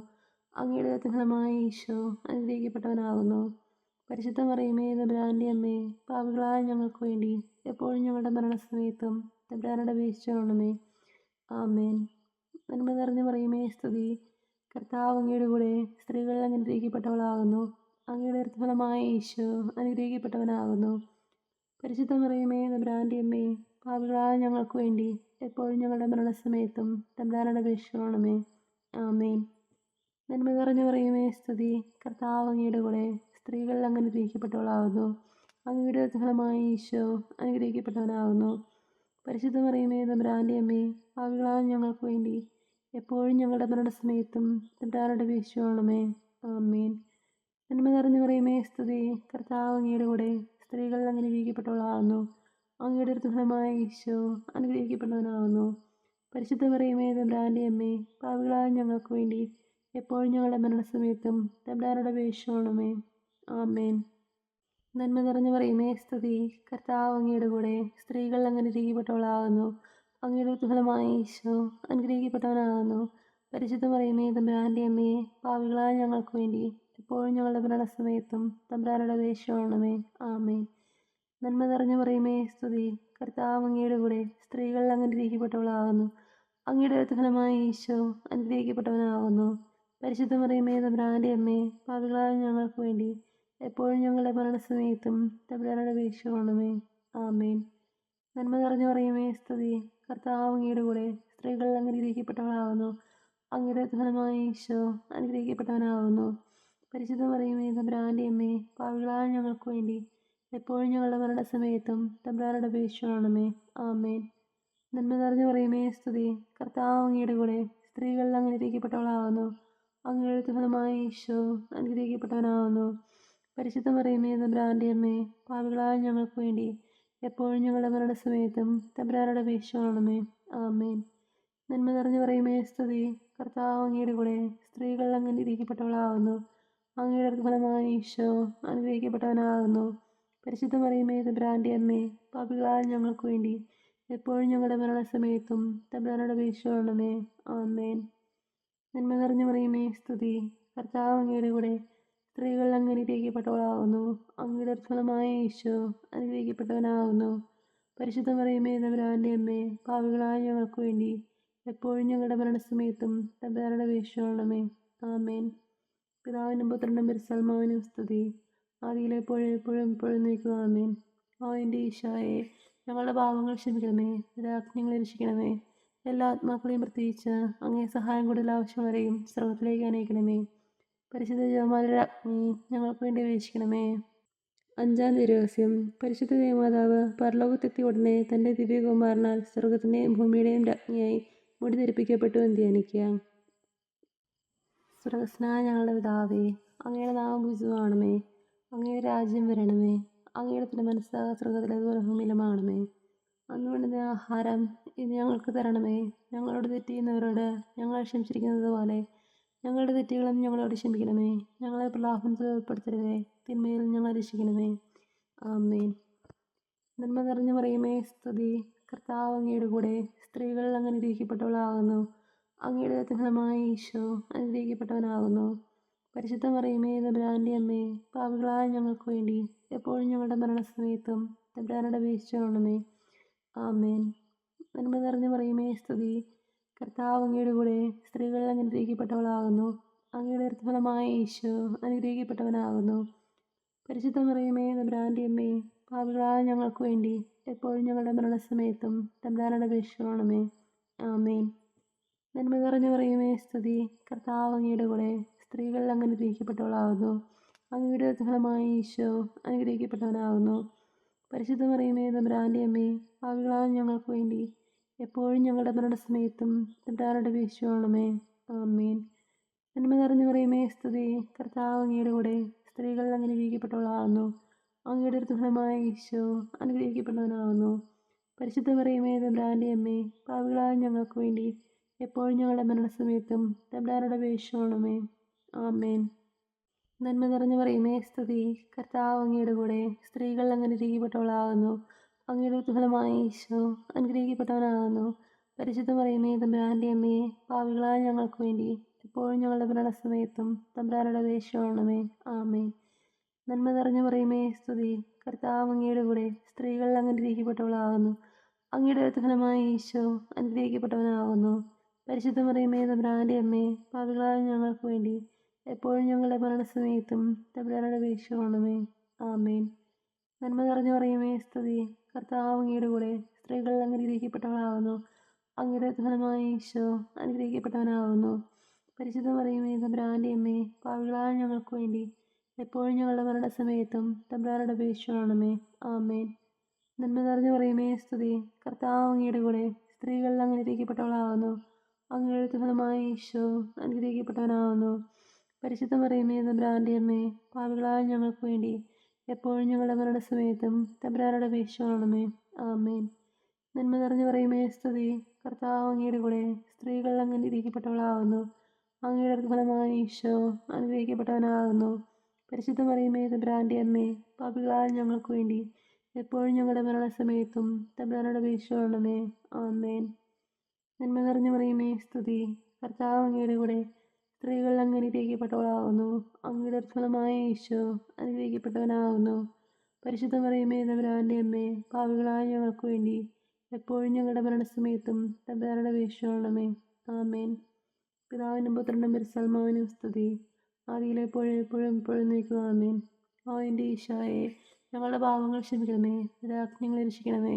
അങ്ങയുടെ ഫലമായ ഈശോ അനുഗ്രഹിക്കപ്പെട്ടവനാകുന്നു. പരിശുദ്ധ മറിയമേ, തമ്പുരാൻ്റെ അമ്മേ, പാപികളായ ഞങ്ങൾക്ക് വേണ്ടി എപ്പോഴും ഞങ്ങളുടെ മരണസമയത്തും തമ്പുരാനോട് അപേക്ഷിച്ചുകൊള്ളണമേ. ആമേൻ. നന്മ നിറഞ്ഞു മറിയമേ, സ്തുതി. കർത്താവ് അങ്ങയുടെ കൂടെ സ്ത്രീകൾ അനുഗ്രഹിക്കപ്പെട്ടവളാകുന്നു. അങ്ങയുടെ ഫലമായ ഈശോ അനുഗ്രഹിക്കപ്പെട്ടവനാകുന്നു. പരിശുദ്ധ മറിയമേ, തമ്പുരാന്റെ അമ്മേ, പാപികളായ ഞങ്ങൾക്ക് വേണ്ടി എപ്പോഴും ഞങ്ങളുടെ മരണസമയത്തും തമ്പുരാനോട് അപേക്ഷിക്കണമേ. ആമേൻ. നന്മ നിറഞ്ഞ മറിയമേ, സ്തുതി. കർത്താവ് അങ്ങയുടെ കൂടെ സ്ത്രീകൾ അനുഗ്രഹിക്കപ്പെട്ടവളാകുന്നു. അങ്ങയുടെ ഫലമായ ഈശോ അനുഗ്രഹിക്കപ്പെട്ടവനാകുന്നു. പരിശുദ്ധ മറിയമേ, തമ്പുരാന്റെ അമ്മേ, പാപികളായ ഞങ്ങൾക്ക് വേണ്ടി എപ്പോഴും ഞങ്ങളുടെ മരണസമയത്തും തമ്പുരാനോട് അപേക്ഷിക്കണമേ. ആമേൻ. നന്മ നിറഞ്ഞ മറിയമേ, സ്തുതി. കർത്താവ് അങ്ങയുടെ കൂടെ സ്ത്രീകൾ അനുഗ്രഹിക്കപ്പെട്ടവളാകുന്നു. അങ്ങയുടെ ഫലമായ ഈശോ അനുഗ്രഹിക്കപ്പെട്ടവനാകുന്നു. പരിശുദ്ധ മറിയമേ, തമ്പുരാന്റെ അമ്മേ, പാപികളായ ഞങ്ങൾക്ക് വേണ്ടി എപ്പോഴും ഞങ്ങളുടെ മരണസമയത്തും തമ്പുരാനോട് അപേക്ഷിക്കണമേ. ആമേൻ. നന്മ നിറഞ്ഞ മറിയമേ, സ്തുതി. കർത്താവ് അങ്ങയുടെ കൂടെ സ്ത്രീകൾ അനുഗ്രഹിക്കപ്പെട്ടവളാകുന്നു. അങ്ങയുടെ ഫലമായ ഈശോ അനുഗ്രഹിക്കപ്പെട്ടവനാകുന്നു. പരിശുദ്ധ മറിയമേ, തമ്പുരാന്റെ അമ്മേ, പാപികളായ ഞങ്ങൾക്ക് വേണ്ടി എപ്പോഴും ഞങ്ങളുടെ മരണസമയത്തും തമ്പുരാനോട് അപേക്ഷിക്കണമേ. ആമേൻ. നന്മ നിറഞ്ഞ മറിയമേ, സ്തുതി. കർത്താവ് അങ്ങയുടെ കൂടെ സ്ത്രീകൾ അനുഗ്രഹിക്കപ്പെട്ടവളാകുന്നു. അങ്ങയുടെ ഫലമായ ഈശോ അനുഗ്രഹിക്കപ്പെട്ടവനാകുന്നു. പരിശുദ്ധ മറിയമേ, തമ്പുരാന്റെ അമ്മേ, പാപികളായ ഞങ്ങൾക്ക് വേണ്ടി എപ്പോഴും ഞങ്ങളുടെ മരണസമയത്തും തമ്പുരാനോട് അപേക്ഷിക്കണമേ. ആമേൻ. നന്മ നിറഞ്ഞ മറിയമേ, സ്തുതി. കർത്താവ് അങ്ങയുടെ കൂടെ സ്ത്രീകൾ അനുഗ്രഹിക്കപ്പെട്ടവളാകുന്നു. അങ്ങയുടെ ഫലമായ ഈശോ അനുഗ്രഹിക്കപ്പെട്ടവനാകുന്നു. പരിശുദ്ധ മറിയമേ, തമ്പുരാന്റെ അമ്മേ, പാപികളായ ഞങ്ങൾക്ക് വേണ്ടി എപ്പോഴും ഞങ്ങളുടെ മരണസമയത്തും തമ്പുരാനോട് അപേക്ഷിക്കണമേ. ആമേൻ. നന്മ നിറഞ്ഞ മറിയമേ, സ്തുതി. കർത്താവ് അങ്ങയുടെ കൂടെ സ്ത്രീകൾ അനുഗ്രഹിക്കപ്പെട്ടവളാകുന്നു. അങ്ങയുടെ ഫലമായ ഈശോ അനുഗ്രഹിക്കപ്പെട്ടവനാകുന്നു. പരിശുദ്ധ മറിയമേ, തമ്പുരാന്റെ അമ്മേ, പാപികളായ ഞങ്ങൾക്ക് വേണ്ടി എപ്പോഴും ഞങ്ങളുടെ മരണസമയത്തും തമ്പുരാനോട് അപേക്ഷിക്കണമേ. ആമേൻ. നന്മ നിറഞ്ഞ മറിയമേ, സ്തുതി. കർത്താവ് അങ്ങയുടെ കൂടെ സ്ത്രീകൾ അനുഗ്രഹിക്കപ്പെട്ടവളാകുന്നു. അങ്ങയുടെ ഫലമായ ഈശോ അനുഗ്രഹിക്കപ്പെട്ടവനാകുന്നു. പരിശുദ്ധ മറിയമേ, തമ്പുരാന്റെ അമ്മേ, പാപികളായ ഞങ്ങൾക്ക് വേണ്ടി എപ്പോഴും ഞങ്ങളുടെ മരണസമയത്തും തമ്പുരാനോട് അപേക്ഷിക്കണമേ. ആമേൻ. നന്മ നിറഞ്ഞ മറിയമേ, സ്തുതി. കർത്താവ് അങ്ങയുടെ കൂടെ സ്ത്രീകൾ അനുഗ്രഹിക്കപ്പെട്ടവളാകുന്നു. അങ്ങയുടെ ഫലമായ ഈശോ അനുഗ്രഹിക്കപ്പെട്ടവനാകുന്നു. പരിശുദ്ധ മറിയമേ, തമ്പുരാന്റെ അമ്മേ, പാപികളായ ഞങ്ങൾക്ക് വേണ്ടി എപ്പോഴും ഞങ്ങളുടെ മരണസമയത്തും തമ്പുരാനോട് അപേക്ഷിക്കണമേ. ആമേൻ. പിതാവിനും പുത്രനും പരിശുദ്ധാത്മാവിനും സ്തുതി. ആദിയിലെപ്പോഴും എപ്പോഴും എപ്പോഴും നീക്കുക. ആമേൻ. ഓ എൻ്റെ ഈശോയെ, ഞങ്ങളുടെ പാപങ്ങൾ ക്ഷമിക്കണമേ, രാജ്ഞങ്ങളെ രക്ഷിക്കണമേ. എല്ലാ ആത്മാക്കളെയും പ്രത്യേകിച്ച് അങ്ങേ സഹായം കൂടുതൽ ആവശ്യമുള്ളവരെയും സ്വർഗത്തിലേക്ക് അനയിക്കണമേ. പരിശുദ്ധ ജപമാലയുടെ അഗ്നി ഞങ്ങൾക്ക് വേണ്ടി അപേക്ഷിക്കണമേ. 5-ാം തിരുരഹസ്യം. പരിശുദ്ധ ദേവമാതാവ് പരലോകത്തെത്തിയ ഉടനെ തൻ്റെ ദിവ്യകുമാരനാൽ സ്വർഗത്തിൻ്റെയും ഭൂമിയുടെയും രാജ്ഞിയായി മുടി ധരിപ്പിക്കപ്പെട്ടു എന്ന് ധ്യാനിക്കുക. സ്വർഗസ്നായ ഞങ്ങളുടെ പിതാവേ, അങ്ങയുടെ നാമം പൂജിതമാകണമേ. അങ്ങയുടെ രാജ്യം വരണമേ. അങ്ങയുടെ തിരുമനസ്സ് സ്വർഗത്തിലേതുപോലെ ഭൂമിയിലുമാകണമേ. അന്ന് വേണ്ടുന്ന ആഹാരം ഇന്ന് ഞങ്ങൾക്ക് തരണമേ. ഞങ്ങളോട് തെറ്റ് ചെയ്യുന്നവരോട് ഞങ്ങൾ ക്ഷമിച്ചിരിക്കുന്നത് പോലെ ഞങ്ങളുടെ തെറ്റുകളും ഞങ്ങളോട് ക്ഷമിക്കണമേ. ഞങ്ങളെ പ്രലോഭനത്തിൽ ഉൾപ്പെടുത്തരുതേ, തിന്മയിൽ ഞങ്ങളെ രക്ഷിക്കണമേ. ആമേൻ. നന്മ നിറഞ്ഞ മറിയമേ, സ്തുതി. കർത്താവ് അങ്ങയുടെ കൂടെ സ്ത്രീകൾ അനുഗ്രഹിക്കപ്പെട്ടവളാകുന്നു. അങ്ങയുടെ ഫലമായ ഈശോ അനുഗ്രഹിക്കപ്പെട്ടവനാകുന്നു. പരിശുദ്ധ മറിയമേ, തമ്പുരാന്റെ അമ്മേ, പാപികളായ ഞങ്ങൾക്ക് വേണ്ടി എപ്പോഴും ഞങ്ങളുടെ മരണസമയത്തും തമ്പുരാനോട് അപേക്ഷിക്കണമേ. ആമേൻ. നന്മ നിറഞ്ഞ മറിയമേ, സ്തുതി. കർത്താവ് അങ്ങയുടെ കൂടെ സ്ത്രീകൾ അനുഗ്രഹിക്കപ്പെട്ടവളാകുന്നു. അങ്ങയുടെ ഫലമായ ഈശോ അനുഗ്രഹിക്കപ്പെട്ടവനാകുന്നു. പരിശുദ്ധ മറിയമേ, തമ്പുരാന്റെ അമ്മേ, പാപികളായ ഞങ്ങൾക്ക് വേണ്ടി എപ്പോഴും ഞങ്ങളുടെ മരണസമയത്തും തമ്പുരാനോട് അപേക്ഷിക്കണമേ. ആമേൻ. നന്മ നിറഞ്ഞ മറിയമേ, സ്തുതി. കർത്താവ് അങ്ങയുടെ കൂടെ സ്ത്രീകൾ അനുഗ്രഹിക്കപ്പെട്ടവളാകുന്നു. അങ്ങയുടെ ഫലമായ ഈശോ അനുഗ്രഹിക്കപ്പെട്ടവനാകുന്നു. പരിശുദ്ധ മറിയമേ, തമ്പുരാന്റെ അമ്മേ, പാപികളായ ഞങ്ങൾക്ക് വേണ്ടി എപ്പോഴും ഞങ്ങളുടെ മരണസമയത്തും തമ്പുരാനോട് അപേക്ഷിക്കണമേ. ആമേൻ. നന്മ നിറഞ്ഞ മറിയമേ, സ്തുതി. കർത്താവ് അങ്ങയുടെ കൂടെ സ്ത്രീകൾ അനുഗ്രഹിക്കപ്പെട്ടവളാകുന്നു. അങ്ങയുടെ ഫലമായ ഈശോ അനുഗ്രഹിക്കപ്പെട്ടവനാകുന്നു. പരിശുദ്ധ മറിയമേ, തമ്പുരാന്റെ അമ്മേ, പാപികളായ ഞങ്ങൾക്ക് വേണ്ടി എപ്പോഴും ഞങ്ങളുടെ മരണസമയത്തും തമ്പുരാനോട് അപേക്ഷിക്കണമേ. ആമേൻ. നന്മ നിറഞ്ഞ മറിയമേ, സ്തുതി. കർത്താവ് അങ്ങയുടെ കൂടെ സ്ത്രീകൾ അനുഗ്രഹിക്കപ്പെട്ടവളാകുന്നു. അങ്ങയുടെ ഫലമായ ഈശോ അനുഗ്രഹിക്കപ്പെട്ടവനാകുന്നു. പരിശുദ്ധ മറിയമേ, തമ്പുരാന്റെ അമ്മേ, പാപികളായ ഞങ്ങൾക്ക് വേണ്ടി എപ്പോഴും ഞങ്ങളുടെ മരണസമയത്തും തമ്പുരാനോട് അപേക്ഷിക്കണമേ. ആമേൻ. നന്മ നിറഞ്ഞ മറിയമേ, സ്തുതി. കർത്താവ് അങ്ങയുടെ കൂടെ സ്ത്രീകൾ അനുഗ്രഹിക്കപ്പെട്ടവളാകുന്നു. അങ്ങയുടെ ഫലമായ ഈശോ അനുഗ്രഹിക്കപ്പെട്ടവനാകുന്നു. പരിശുദ്ധ മറിയമേ തമ്പുരാൻ്റെ അമ്മേ, പാപികളായ ഞങ്ങൾക്ക് വേണ്ടി എപ്പോഴും ഞങ്ങളുടെ മരണസമയത്തും തമ്പുരാനോട് അപേക്ഷിക്കണമേ. ആമേൻ. നന്മ നിറഞ്ഞു മറിയമേ സ്തുതി, കർത്താവ് അങ്ങയുടെ കൂടെ സ്ത്രീകൾ അനുഗ്രഹിക്കപ്പെട്ടവളാവുന്നു. അങ്ങയുടെ ഫലമായ ഈശോ അനുഗ്രഹിക്കപ്പെട്ടവനാവുന്നു. പരിശുദ്ധ മറിയമേ തമ്പുരാൻ്റെ അമ്മേ, പാപികളായ ഞങ്ങൾക്ക് വേണ്ടി എപ്പോഴും ഞങ്ങളുടെ മരണസമയത്തും തമ്പുരാനോട് അപേക്ഷിക്കണമേ. ആമേൻ. നന്മ നിറഞ്ഞു മറിയമേ സ്തുതി, കർത്താവ് അങ്ങയുടെ കൂടെ സ്ത്രീകൾ അനുഗ്രഹിക്കപ്പെട്ടവളാവുന്നു. അങ്ങയുടെ ഫലമായ ഈശോ അനുഗ്രഹിക്കപ്പെട്ടവനാവുന്നു. പരിശുദ്ധ മറിയമേ തമ്പുരാൻ്റെ അമ്മേ, പാപികളായ ഞങ്ങൾക്ക് വേണ്ടി എപ്പോഴും ഞങ്ങളുടെ മരണസമയത്തും തമ്പുരാനോട് അപേക്ഷിക്കണമേ. ആമേൻ. നന്മ നിറഞ്ഞു മറിയമേ സ്തുതി, കർത്താവ് അങ്ങയുടെ കൂടെ സ്ത്രീകൾ അനുഗ്രഹിക്കപ്പെട്ടവളാവുന്നു. അങ്ങയുടെ ഫലമായ ഈശോ അനുഗ്രഹിക്കപ്പെട്ടവനാകുന്നു. പരിശുദ്ധ മറിയമേ തമ്പുരാൻ്റെ അമ്മേ, പാപികളായ ഞങ്ങൾക്ക് വേണ്ടി എപ്പോഴും ഞങ്ങളുടെ മരണസമയത്തും തമ്പുരാനോട് അപേക്ഷിക്കണമേ. ആമേൻ. നന്മ നിറഞ്ഞു മറിയമേ സ്തുതി, കർത്താവ് അങ്ങയുടെ കൂടെ സ്ത്രീകൾ അനുഗ്രഹിക്കപ്പെട്ടവളാവുന്നു. അങ്ങയുടെ ഫലമായ ഈശോ അനുഗ്രഹിക്കപ്പെട്ടവനാകുന്നു. പരിശുദ്ധ മറിയമേ തമ്പുരാൻ്റെ അമ്മേ, പാപികളായ ഞങ്ങൾക്ക് വേണ്ടി എപ്പോഴും ഞങ്ങളുടെ മരണസമയത്തും തമ്പുരാനോട് അപേക്ഷിക്കണമേ. ആമേൻ. പിതാവിനും പുത്രനും പരിശുദ്ധാത്മാവിനും സ്തുതി, ആദിയിലെപ്പോഴും എപ്പോഴും എപ്പോഴും നീക്കുക. ആമേൻ. ഓ എൻ്റെ ഈശോയെ, ഞങ്ങളുടെ പാപങ്ങൾ ക്ഷമിക്കണമേ, രാജ്ഞങ്ങളെ രക്ഷിക്കണമേ.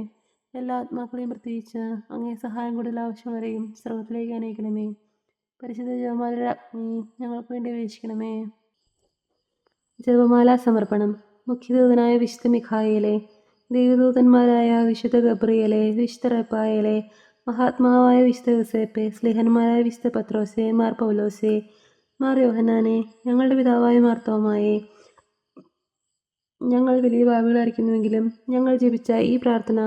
എല്ലാ ആത്മാക്കളെയും പ്രത്യേകിച്ച് അങ്ങേ സഹായം കൂടുതൽ ആവശ്യമുള്ളവരെയും സ്രോതത്തിലേക്ക് അനയിക്കണമേ. പരിശുദ്ധ ജപമാല അഗ്നി ഞങ്ങൾക്ക് വേണ്ടി അപേക്ഷിക്കണമേ. ജപമാല സമർപ്പണം. മുഖ്യദൂതനായ വിശുദ്ധ മിഖായേലെ, ദൈവദൂതന്മാരായ വിശുദ്ധ ഗബ്രിയേലെ, വിശുദ്ധ റഫായേലെ, മഹാത്മാവായ വിശുദ്ധ യോസേപ്പെ, സ്ലിഹന്മാരായ വിശുദ്ധ പത്രോസെ, മാർ പൗലോസെ, മാർ യോഹന്നാനെ, ഞങ്ങളുടെ പിതാവായ മാർത്തോമായെ, ഞങ്ങൾ വലിയ പാപികളായിരിക്കുന്നുവെങ്കിലും ഞങ്ങൾ ജപിച്ച ഈ പ്രാർത്ഥന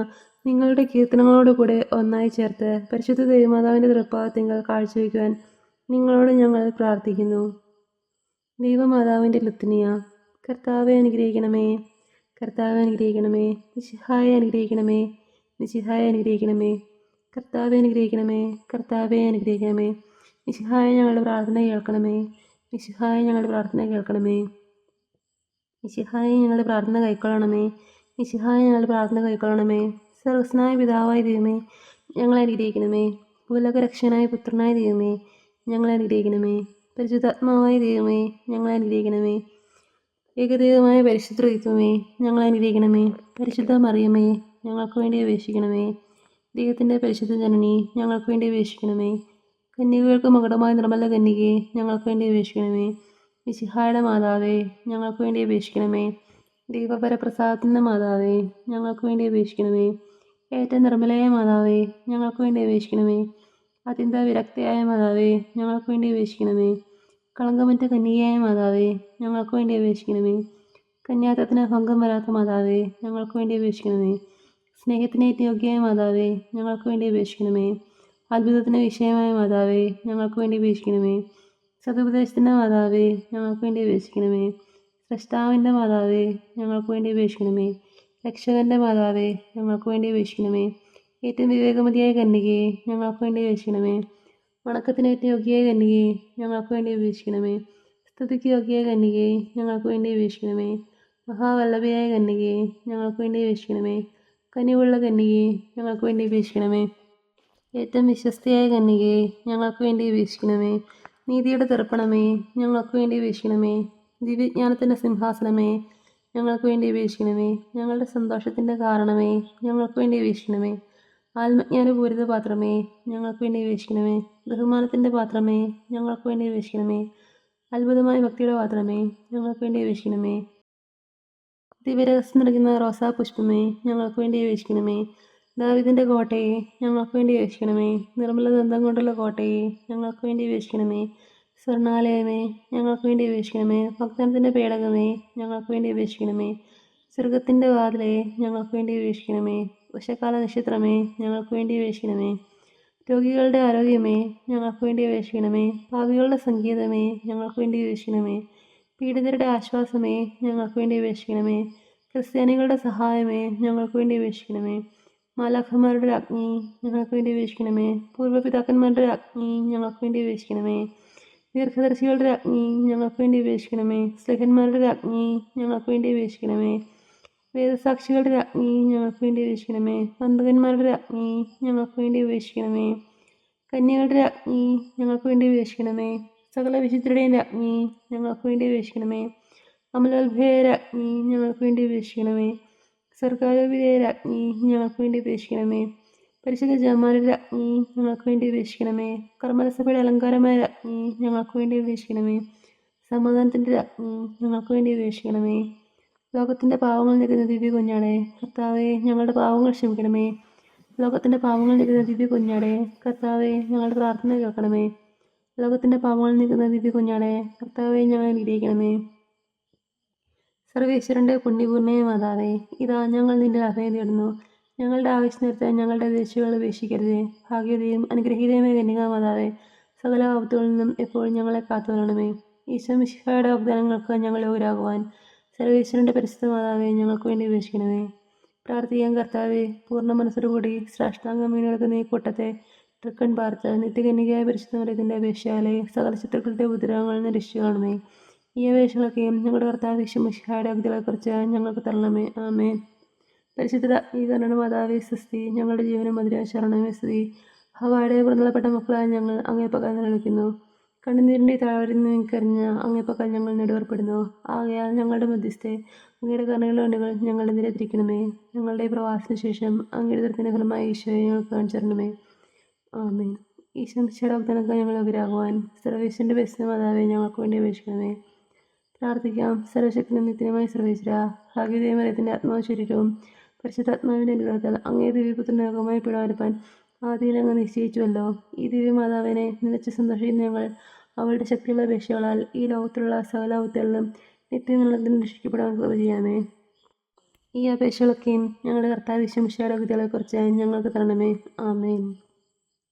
നിങ്ങളുടെ കീർത്തനങ്ങളോടുകൂടെ ഒന്നായി ചേർത്ത് പരിശുദ്ധ ദൈവമാതാവിൻ്റെ തൃപ്പാദത്തിങ്കൽ കാഴ്ചവെക്കുവാൻ നിങ്ങളോട് ഞങ്ങൾ പ്രാർത്ഥിക്കുന്നു. ദൈവമാതാവിൻ്റെ ലുത്തിനിയ. കർത്താവെ അനുഗ്രഹിക്കണമേ, കർത്താവെ അനുഗ്രഹിക്കണമേ, മിശിഹായെ അനുഗ്രഹിക്കണമേ, മിശിഹായെ അനുഗ്രഹിക്കണമേ, കർത്താവെ അനുഗ്രഹിക്കണമേ, കർത്താവെ അനുഗ്രഹിക്കണമേ, മിശിഹായെ ഞങ്ങളുടെ പ്രാർത്ഥന കേൾക്കണമേ, മിശിഹായെ ഞങ്ങളുടെ പ്രാർത്ഥന കേൾക്കണമേ, മിശിഹായെ ഞങ്ങളുടെ പ്രാർത്ഥന കൈക്കൊള്ളണമേ, മിശിഹായെ ഞങ്ങളുടെ പ്രാർത്ഥന കൈക്കൊള്ളണമേ. സർവസ്നായ പിതാവായ ദൈവമേ, ഞങ്ങളെ അനുഗ്രഹിക്കണമേ. ഭൂലോകരക്ഷകനായ പുത്രനായ ദൈവമേ, ഞങ്ങളെ അനുഗ്രഹിക്കണമേ. പരിശുദ്ധാത്മാവായ ദൈവമേ, ഞങ്ങളെ അനുഗ്രഹിക്കണമേ. ഏകദൈവമായ പരിശുദ്ധ ത്രിത്വമേ, ഞങ്ങളെ അനുഗ്രഹിക്കണമേ. പരിശുദ്ധ മറിയമേ, ഞങ്ങൾക്ക് വേണ്ടി അപേക്ഷിക്കണമേ. ദൈവത്തിൻ്റെ പരിശുദ്ധ ജനനി, ഞങ്ങൾക്ക് വേണ്ടി അപേക്ഷിക്കണമേ. കന്യകകൾക്ക് മകുടമായ നിർമ്മല കന്യകയെ, ഞങ്ങൾക്ക് വേണ്ടി അപേക്ഷിക്കണമേ. മിശിഹായുടെ മാതാവേ, ഞങ്ങൾക്ക് വേണ്ടി അപേക്ഷിക്കണമേ. ദൈവപരപ്രസാദത്തിൻ്റെ മാതാവേ, ഞങ്ങൾക്ക് വേണ്ടി അപേക്ഷിക്കണമേ. ഏറ്റവും നിർമ്മലയായ മാതാവേ, ഞങ്ങൾക്ക് വേണ്ടി അപേക്ഷിക്കണമേ. അത്യന്ത വിരക്തയായ മാതാവേ, ഞങ്ങൾക്ക് വേണ്ടി അപേക്ഷിക്കണമേ. കളങ്കമറ്റ കന്യകയായ മാതാവേ, ഞങ്ങൾക്ക് വേണ്ടി അപേക്ഷിക്കണമേ. കന്യാത്വത്തിന് ഭംഗം വരാത്ത മാതാവേ, ഞങ്ങൾക്ക് വേണ്ടി അപേക്ഷിക്കണമേ. സ്നേഹത്തിന് യോഗ്യയായ മാതാവേ, ഞങ്ങൾക്ക് വേണ്ടി അപേക്ഷിക്കണമേ. അത്ഭുതത്തിന് വിഷയമായ മാതാവേ, ഞങ്ങൾക്ക് വേണ്ടി അപേക്ഷിക്കണമേ. സതുപദേശത്തിൻ്റെ മാതാവേ, ഞങ്ങൾക്ക് വേണ്ടി അപേക്ഷിക്കണമേ. സ്രഷ്ടാവിൻ്റെ മാതാവേ, ഞങ്ങൾക്ക് വേണ്ടി അപേക്ഷിക്കണമേ. രക്ഷകൻ്റെ മാതാവേ, ഞങ്ങൾക്ക് വേണ്ടി അപേക്ഷിക്കണമേ. ഏറ്റവും വിവേകമതിയായ കന്യകയെ, ഞങ്ങൾക്ക് വേണ്ടി അപേക്ഷിക്കണമേ. വണക്കത്തിനേറ്റ യോഗ്യയായ കന്യകയെ, ഞങ്ങൾക്ക് വേണ്ടി അപേക്ഷിക്കണമേ. സ്തുതിക്ക് യോഗ്യയായ കന്യകയെ, ഞങ്ങൾക്ക് വേണ്ടി അപേക്ഷിക്കണമേ. മഹാവല്ലഭയായ കന്യകയെ, ഞങ്ങൾക്ക് വേണ്ടി അപേക്ഷിക്കണമേ. കനിവുള്ള കന്യകയെ, ഞങ്ങൾക്ക് വേണ്ടി അപേക്ഷിക്കണമേ. ഏറ്റവും വിശ്വസ്തയായ കന്യകയെ, ഞങ്ങൾക്ക് വേണ്ടി അപേക്ഷിക്കണമേ. നീതിയുടെ തർപ്പണമേ, ഞങ്ങൾക്ക് വേണ്ടി അപേക്ഷിക്കണമേ. ദിവ്യജ്ഞാനത്തിൻ്റെ സിംഹാസനമേ, ഞങ്ങൾക്ക് വേണ്ടി അപേക്ഷിക്കണമേ. ഞങ്ങളുടെ സന്തോഷത്തിൻ്റെ കാരണമേ, ഞങ്ങൾക്ക് വേണ്ടി അപേക്ഷിക്കണമേ. ആത്മജ്ഞാനപൂരിത പാത്രമേ, ഞങ്ങൾക്ക് വേണ്ടി അപേക്ഷിക്കണമേ. ബഹുമാനത്തിൻ്റെ പാത്രമേ, ഞങ്ങൾക്ക് വേണ്ടി അപേക്ഷിക്കണമേ. അത്ഭുതമായ ഭക്തിയുടെ പാത്രമേ, ഞങ്ങൾക്ക് വേണ്ടി അപേക്ഷിക്കണമേ. ദിവ്യരഹസ്യം നിറയ്ക്കുന്ന റോസാ പുഷ്പമേ, ഞങ്ങൾക്ക് വേണ്ടി അപേക്ഷിക്കണമേ. ദാവീദിൻ്റെ കോട്ടയെ, ഞങ്ങൾക്ക് വേണ്ടി അപേക്ഷിക്കണമേ. നിർമ്മല ദന്തം കൊണ്ടുള്ള കോട്ടയെ, ഞങ്ങൾക്ക് വേണ്ടി അപേക്ഷിക്കണമേ. സ്വർണാലയമേ, ഞങ്ങൾക്ക് വേണ്ടി അപേക്ഷിക്കണമേ. ഭക്തനത്തിൻ്റെ പേടകമേ, ഞങ്ങൾക്ക് വേണ്ടി അപേക്ഷിക്കണമേ. സ്വർഗത്തിൻ്റെ വാതിലെ, ഞങ്ങൾക്ക് വേണ്ടി അപേക്ഷിക്കണമേ. ഉഷക്കാല നക്ഷത്രമേ, ഞങ്ങൾക്ക് വേണ്ടി അപേക്ഷിക്കണമേ. രോഗികളുടെ ആരോഗ്യമേ, ഞങ്ങൾക്ക് വേണ്ടി അപേക്ഷിക്കണമേ. പാപികളുടെ സംഗീതമേ, ഞങ്ങൾക്ക് വേണ്ടി അപേക്ഷിക്കണമേ. പീഡിതരുടെ ആശ്വാസമേ, ഞങ്ങൾക്ക് വേണ്ടി അപേക്ഷിക്കണമേ. ക്രിസ്ത്യാനികളുടെ സഹായമേ, ഞങ്ങൾക്ക് വേണ്ടി അപേക്ഷിക്കണമേ. മാലാഖമാരുടെ അഗ്നി, ഞങ്ങൾക്ക് വേണ്ടി അപേക്ഷിക്കണമേ. പൂർവ്വപിതാക്കന്മാരുടെ അഗ്നി, ഞങ്ങൾക്ക് വേണ്ടി അപേക്ഷിക്കണമേ. ദീർഘദർശികളുടെ അഗ്നി, ഞങ്ങൾക്ക് വേണ്ടി അപേക്ഷിക്കണമേ. സ്ലേഹന്മാരുടെ അഗ്നി, ഞങ്ങൾക്ക് വേണ്ടി അപേക്ഷിക്കണമേ. വേദസാക്ഷികളുടെ അഗ്നി, ഞങ്ങൾക്ക് വേണ്ടി അപേക്ഷിക്കണമേ. പന്തകന്മാരുടെ അഗ്നി, ഞങ്ങൾക്ക് വേണ്ടി അപേക്ഷിക്കണമേ. കന്യകളുടെ രാജ്ഞി ഞങ്ങൾക്ക് വേണ്ടി അപേക്ഷിക്കണമേ. സകല വിശുദ്ധരുടെയും രാജ്ഞി ഞങ്ങൾക്ക് വേണ്ടി അപേക്ഷിക്കണമേ. അമലോത്ഭയ രാജ്ഞി ഞങ്ങൾക്ക് വേണ്ടി അപേക്ഷിക്കണമേ. സർക്കാരോപിതയ രാജ്ഞി ഞങ്ങൾക്ക് വേണ്ടി അപേക്ഷിക്കണമേ. പരിശുദ്ധ ജപമാലയുടെ രാജ്ഞി ഞങ്ങൾക്ക് വേണ്ടി അപേക്ഷിക്കണമേ. കർമ്മലസഭയുടെ അലങ്കാരമായ രാജ്ഞി ഞങ്ങൾക്ക് വേണ്ടി അപേക്ഷിക്കണമേ. സമാധാനത്തിൻ്റെ രാജ്ഞി ഞങ്ങൾക്ക് വേണ്ടി അപേക്ഷിക്കണമേ. ലോകത്തിൻ്റെ പാവങ്ങൾ നിൽക്കുന്ന ദിവ്യ കുഞ്ഞാടെ കർത്താവെ ഞങ്ങളുടെ പാവങ്ങൾ ക്ഷമിക്കണമേ. ലോകത്തിൻ്റെ പാവങ്ങൾ നിൽക്കുന്ന ദിവ്യ കുഞ്ഞാടെ കർത്താവെ ഞങ്ങളുടെ പ്രാർത്ഥന കേൾക്കണമേ. ലോകത്തിൻ്റെ പാവങ്ങൾ നിൽക്കുന്ന ദിവ്യ കുഞ്ഞാടെ കർത്താവെ ഞങ്ങളെ അനുഗ്രഹിക്കണമേ. സർവേശ്വരൻ്റെ പുണ്യപൂർണ്ണയ മാതാവേ, ഇതാ ഞങ്ങൾ നിന്റെ അഭയം തേടുന്നു. ഞങ്ങളുടെ ആവശ്യം നിർത്താൻ ഞങ്ങളുടെ ദേശികൾ ഉപേക്ഷിക്കരുതേ. ഭാഗ്യതയും അനുഗ്രഹീതയുമായ കന്യകാമാതാവേ, സകല ആപത്തുകളിൽ നിന്നും എപ്പോഴും ഞങ്ങളെ കാത്തുകൊള്ളണമേ. ഈശോ മിശിഹായുടെ വാഗ്ദാനങ്ങൾക്ക് ഞങ്ങൾ യോഗ്യരാകുവാൻ സർവേശ്വരൻ്റെ പരിശുദ്ധ മാതാവേ ഞങ്ങൾക്ക് വേണ്ടി അപേക്ഷിക്കണമേ. പ്രാർത്ഥിക്കാൻ കർത്താവെ, പൂർണ്ണ മനസ്സോടുകൂടി സാഷ്ടാംഗം വീണെടുക്കുന്ന ഈ കൂട്ടത്തെ തൃക്കൺ പാർത്ത് നിത്യകന്യകയായ പരിശുദ്ധ മറിയത്തിൻ്റെ അപേക്ഷയാലെ സകല ശത്രുക്കളുടെ ഉപദ്രവങ്ങളിൽ നിന്ന് രക്ഷിച്ചു കാണണമേ. ഈ അപേക്ഷകളൊക്കെയും ഞങ്ങളുടെ കർത്താവ് ഈശോ മിശിഹായുടെ അഗതികളെക്കുറിച്ച് ഞങ്ങൾക്ക് തരണമേ. ആമേൻ. പരിശുദ്ധ ഈ കരുണ മാതാവേ സ്വസ്തി. ഞങ്ങളുടെ ജീവനും മധുര ശരണമേ സ്തുതി. ഹവ്വായുടെ പുറന്തള്ളപ്പെട്ട മക്കളായ ഞങ്ങൾ അങ്ങേപ്പക്കൽ നിലനിൽക്കുന്നു. കണ്ണുനീരിൻ്റെ താഴ്വരയിൽ നിൽക്കരിഞ്ഞ് അങ്ങേപ്പക്കൽ ഞങ്ങൾ നെടുവേർപ്പെടുന്നു. ആകയാൽ ഞങ്ങളുടെ മധ്യസ്ഥെ അങ്ങയുടെ കരുണയുടെ കണ്ണുകൾ ഞങ്ങളുടെ നേരെ തിരിക്കണമേ. ഞങ്ങളുടെ പ്രവാസത്തിന് ശേഷം അങ്ങയുടെ ദൃത്തിൻ്റെ ഫലമായി ഈശോയെ ഞങ്ങൾക്ക് കാണിച്ചു തരണമേ. ആമേൻ. ഈശോ മിശിഹായുടെ വാഗ്ദാനങ്ങൾക്ക് ഞങ്ങൾ യോഗ്യരാകുവാൻ സർവേശ്വരൻ്റെ പരിശുദ്ധ മാതാവേ ഞങ്ങൾക്ക് വേണ്ടി അപേക്ഷിക്കണമേ. പ്രാർത്ഥിക്കാം. സർവശക്തനും നിത്യനുമായ സർവേശ്വര, ഭാഗ്യതയും മറിയത്തിൻ്റെ ആത്മാവ് ശരീരവും പരിശുദ്ധാത്മാവിൻ്റെ അനുഗ്രഹത്താൽ അങ്ങേ ദിവ്യപുത്രൻ്റെ യോഗമായി പിടാവരുപ്പാൻ ആദ്യം അങ്ങ് നിശ്ചയിച്ചുവല്ലോ. ഈ ദിവ്യമാതാവിനെ നിലച്ച് സന്തോഷിക്കുന്ന ഞങ്ങൾ അവളുടെ ശക്തിയുള്ള അപേക്ഷകളാൽ ഈ ലോകത്തിലുള്ള സകല ആപത്തുകളിലും നിത്യനിലത്തിന് രക്ഷിക്കപ്പെടാൻ കൃപ ചെയ്യാമേ. ഈ അപേക്ഷകളൊക്കെയും ഞങ്ങളുടെ കർത്താവ് ഈശോ മിശിഹായുടെ അഗതികളെക്കുറിച്ച് ഞങ്ങൾക്ക് തരണമേ. ആമേൻ.